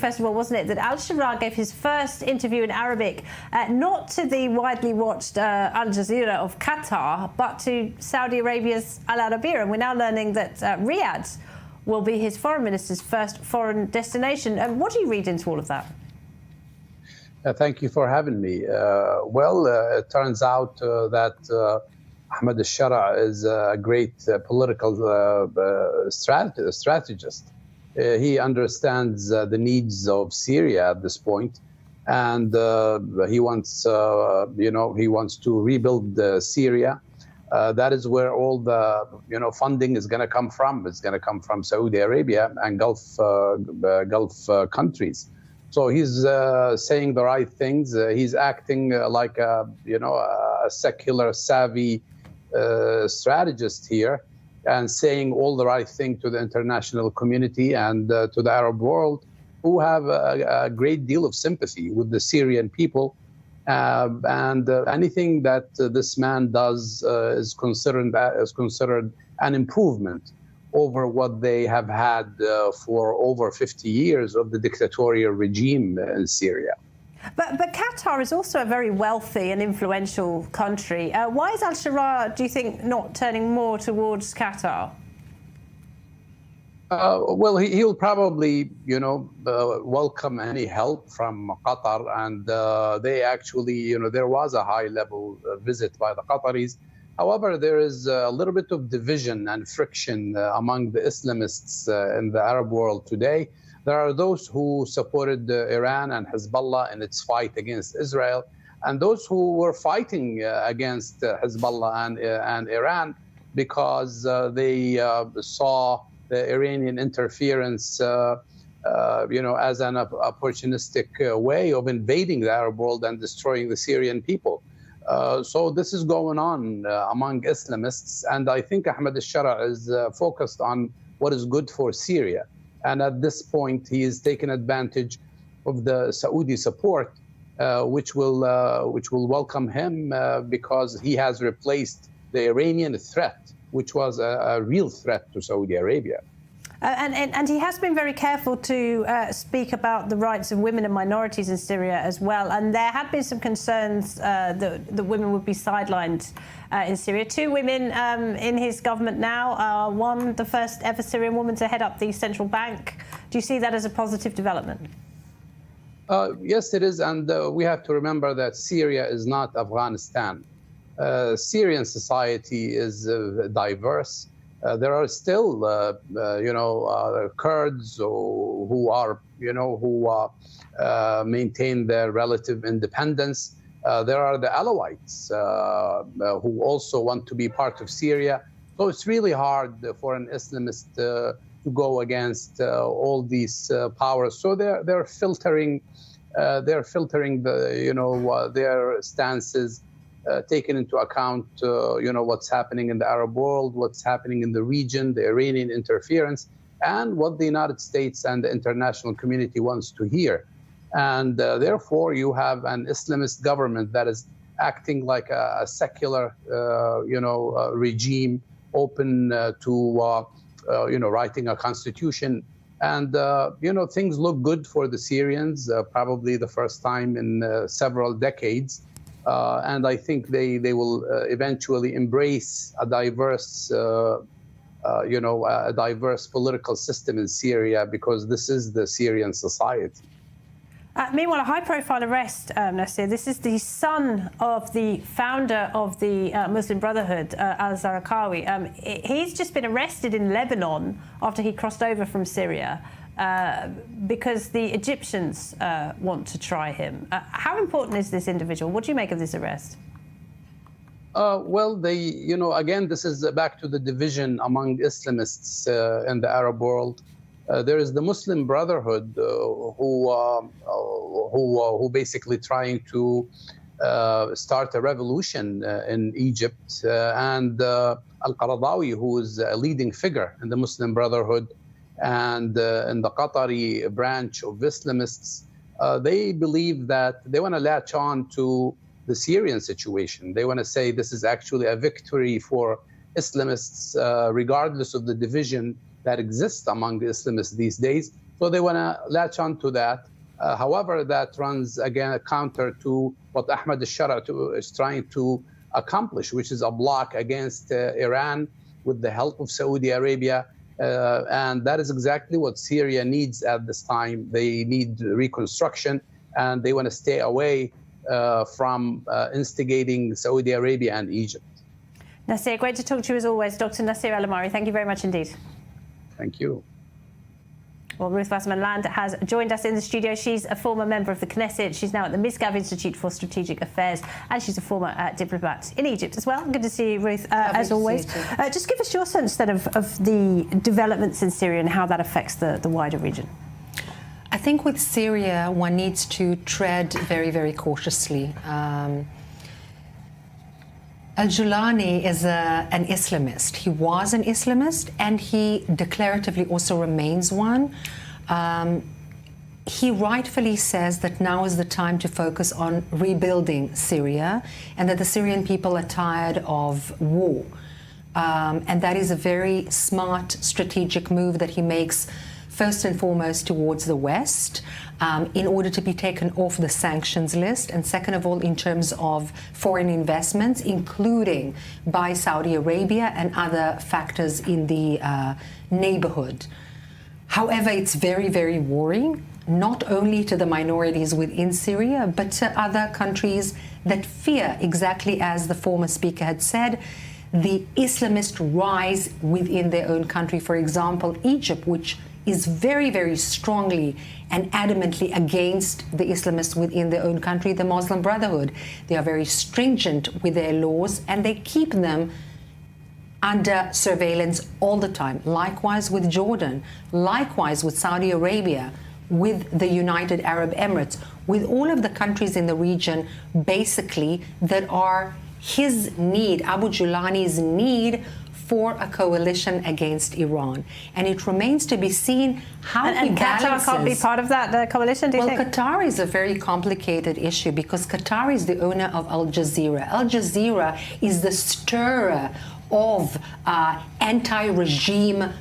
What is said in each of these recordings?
Festival, wasn't it, that al-Shara gave his first interview in Arabic, not to the widely watched Al Jazeera of Qatar, but to Saudi Arabia's Al Arabiya. And we're now learning that Riyadh will be his foreign minister's first foreign destination. And what do you read into all of that? Thank you for having me. It turns out that Ahmad al-Shara is a great political strategist. He understands the needs of Syria at this point, and he wants, he wants to rebuild Syria. That is where all the, funding is going to come from. It's going to come from Saudi Arabia and Gulf countries. So he's saying the right things. He's acting like a secular, savvy strategist here, and saying all the right thing to the international community and to the Arab world, who have a great deal of sympathy with the Syrian people. And anything that this man does is considered an improvement over what they have had for over 50 years of the dictatorial regime in Syria. But Qatar is also a very wealthy and influential country. Why is al-Shara, do you think, not turning more towards Qatar? He'll probably, welcome any help from Qatar. And they actually, there was a high-level visit by the Qataris. However, there is a little bit of division and friction among the Islamists in the Arab world today. There are those who supported Iran and Hezbollah in its fight against Israel, and those who were fighting against Hezbollah and Iran because they saw the Iranian interference, as an opportunistic way of invading the Arab world and destroying the Syrian people. So this is going on among Islamists, and I think Ahmad al-Shara is focused on what is good for Syria. And at this point, he is taking advantage of the Saudi support, which will welcome him because he has replaced the Iranian threat, which was a real threat to Saudi Arabia. And he has been very careful to speak about the rights of women and minorities in Syria as well. And there had been some concerns that women would be sidelined in Syria. Two women in his government now, one the first ever Syrian woman to head up the central bank. Do you see that as a positive development? Yes, it is. And we have to remember that Syria is not Afghanistan. Syrian society is diverse. There are still, Kurds who are, maintain their relative independence. There are the Alawites who also want to be part of Syria. So it's really hard for an Islamist to go against all these powers. So they're filtering the their stances. Taken into account, what's happening in the Arab world, what's happening in the region, the Iranian interference, and what the United States and the international community wants to hear. And therefore, you have an Islamist government that is acting like a secular, regime, open to, writing a constitution. And, things look good for the Syrians, probably the first time in several decades. And I think they will eventually embrace a diverse, a diverse political system in Syria, because this is the Syrian society. Meanwhile, a high-profile arrest, Nasir. This is the son of the founder of the Muslim Brotherhood, al-Zarqawi. He's just been arrested in Lebanon after he crossed over from Syria. Because the Egyptians want to try him. How important is this individual? What do you make of this arrest? Again, this is back to the division among Islamists in the Arab world. There is the Muslim Brotherhood who basically trying to start a revolution in Egypt, and Al-Qaradawi, who is a leading figure in the Muslim Brotherhood, and in the Qatari branch of Islamists, they believe that they want to latch on to the Syrian situation. They want to say this is actually a victory for Islamists, regardless of the division that exists among the Islamists these days. So they want to latch on to that. However, that runs, again, counter to what Ahmad al-Shara is trying to accomplish, which is a block against Iran with the help of Saudi Arabia. And that is exactly what Syria needs at this time. They need reconstruction, and they want to stay away from instigating Saudi Arabia and Egypt. Nasir, great to talk to you as always. Dr. Nasir Al-Amari, thank you very much indeed. Thank you. Well, Ruth Wasserman-Land has joined us in the studio. She's a former member of the Knesset. She's now at the Misgav Institute for Strategic Affairs, and she's a former diplomat in Egypt as well. Good to see you, Ruth, as always. Just give us your sense then of the developments in Syria and how that affects the wider region. I think with Syria, one needs to tread very, very cautiously. Al-Julani is an Islamist. He was an Islamist, and he declaratively also remains one. He rightfully says that now is the time to focus on rebuilding Syria, and that the Syrian people are tired of war. And that is a very smart strategic move that he makes, first and foremost towards the West, in order to be taken off the sanctions list, and second of all in terms of foreign investments, including by Saudi Arabia and other factors in the neighborhood. However, it's very, very worrying, not only to the minorities within Syria, but to other countries that fear, exactly as the former speaker had said, the Islamist rise within their own country. For example, Egypt, which is very, very strongly and adamantly against the Islamists within their own country, the Muslim Brotherhood. They are very stringent with their laws, and they keep them under surveillance all the time. Likewise with Jordan, likewise with Saudi Arabia, with the United Arab Emirates, with all of the countries in the region, basically, that are his need, Abu Julani's need, for a coalition against Iran. And it remains to be seen how he balances... Qatar can't be part of that coalition, do you think? Well, Qatar is a very complicated issue because Qatar is the owner of Al Jazeera. Al Jazeera is the stirrer of anti-regime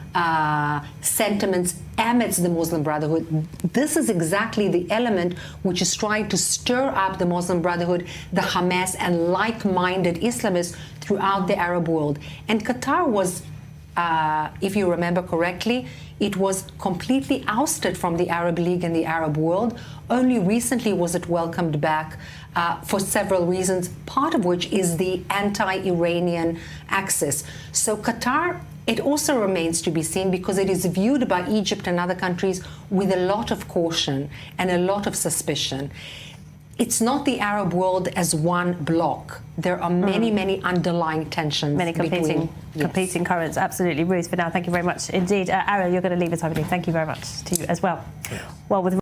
sentiments amidst the Muslim Brotherhood. This is exactly the element which is trying to stir up the Muslim Brotherhood, the Hamas, and like-minded Islamists throughout the Arab world. And Qatar was, if you remember correctly, it was completely ousted from the Arab League and the Arab world. Only recently was it welcomed back for several reasons, part of which is the anti-Iranian axis. So Qatar, it also remains to be seen because it is viewed by Egypt and other countries with a lot of caution and a lot of suspicion. It's not the Arab world as one bloc. There are many, many underlying tensions. Many competing currents, absolutely. Ruth, for now, thank you very much indeed. Ariel, you're going to leave us, I believe. Thank you very much to you as well. Well, with